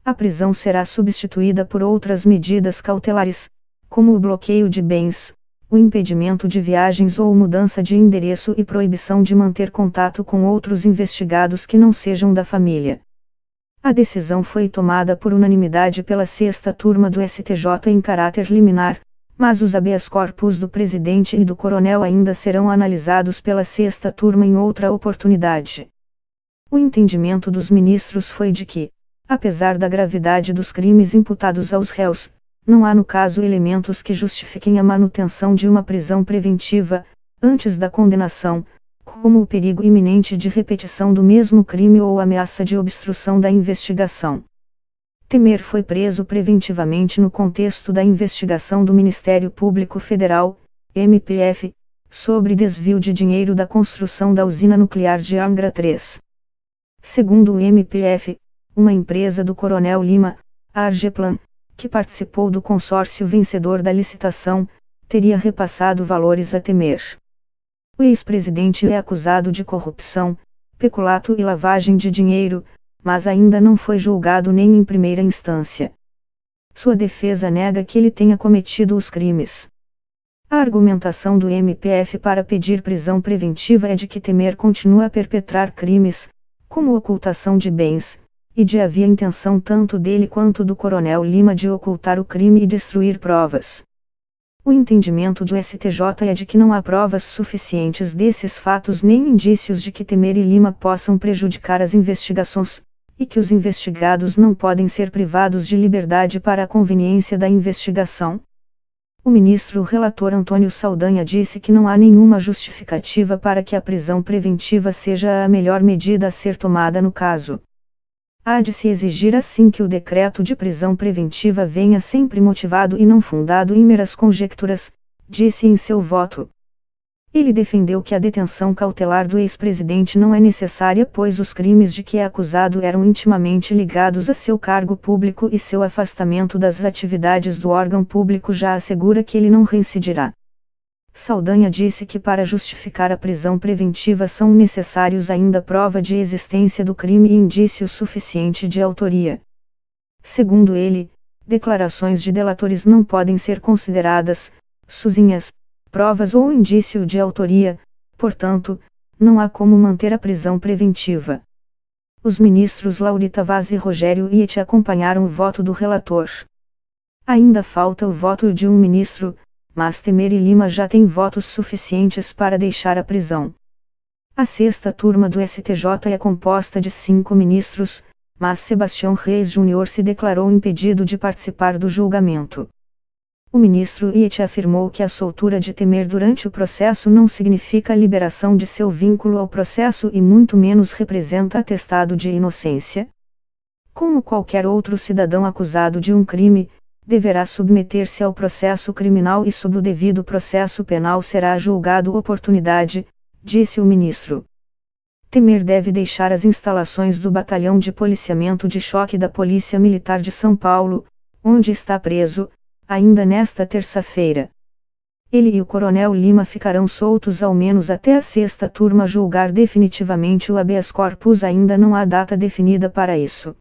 A prisão será substituída por outras medidas cautelares, como o bloqueio de bens, o impedimento de viagens ou mudança de endereço e proibição de manter contato com outros investigados que não sejam da família. A decisão foi tomada por unanimidade pela sexta turma do STJ em caráter liminar, mas os habeas corpus do presidente e do coronel ainda serão analisados pela sexta turma em outra oportunidade. O entendimento dos ministros foi de que, apesar da gravidade dos crimes imputados aos réus, não há no caso elementos que justifiquem a manutenção de uma prisão preventiva, antes da condenação, como o perigo iminente de repetição do mesmo crime ou ameaça de obstrução da investigação. Temer foi preso preventivamente no contexto da investigação do Ministério Público Federal, MPF, sobre desvio de dinheiro da construção da usina nuclear de Angra 3. Segundo o MPF, uma empresa do Coronel Lima, a Argeplan, que participou do consórcio vencedor da licitação, teria repassado valores a Temer. O ex-presidente é acusado de corrupção, peculato e lavagem de dinheiro, mas ainda não foi julgado nem em primeira instância. Sua defesa nega que ele tenha cometido os crimes. A argumentação do MPF para pedir prisão preventiva é de que Temer continua a perpetrar crimes, como ocultação de bens, e de havia intenção tanto dele quanto do Coronel Lima de ocultar o crime e destruir provas. O entendimento do STJ é de que não há provas suficientes desses fatos nem indícios de que Temer e Lima possam prejudicar as investigações, e que os investigados não podem ser privados de liberdade para a conveniência da investigação. O ministro relator Antônio Saldanha disse que não há nenhuma justificativa para que a prisão preventiva seja a melhor medida a ser tomada no caso. Há de se exigir assim que o decreto de prisão preventiva venha sempre motivado e não fundado em meras conjecturas, disse em seu voto. Ele defendeu que a detenção cautelar do ex-presidente não é necessária pois os crimes de que é acusado eram intimamente ligados a seu cargo público e seu afastamento das atividades do órgão público já assegura que ele não reincidirá. Saldanha disse que para justificar a prisão preventiva são necessários ainda prova de existência do crime e indício suficiente de autoria. Segundo ele, declarações de delatores não podem ser consideradas, sozinhas, provas ou indício de autoria, portanto, não há como manter a prisão preventiva. Os ministros Laurita Vaz e Rogério Iete acompanharam o voto do relator. Ainda falta o voto de um ministro, mas Temer e Lima já têm votos suficientes para deixar a prisão. A sexta turma do STJ é composta de 5 ministros, mas Sebastião Reis Júnior se declarou impedido de participar do julgamento. O ministro Iete afirmou que a soltura de Temer durante o processo não significa a liberação de seu vínculo ao processo e muito menos representa atestado de inocência. Como qualquer outro cidadão acusado de um crime, deverá submeter-se ao processo criminal e sob o devido processo penal será julgado oportunidade, disse o ministro. Temer deve deixar as instalações do Batalhão de Policiamento de Choque da Polícia Militar de São Paulo, onde está preso, ainda nesta terça-feira. Ele e o Coronel Lima ficarão soltos ao menos até a sexta turma julgar definitivamente o habeas corpus, ainda não há data definida para isso.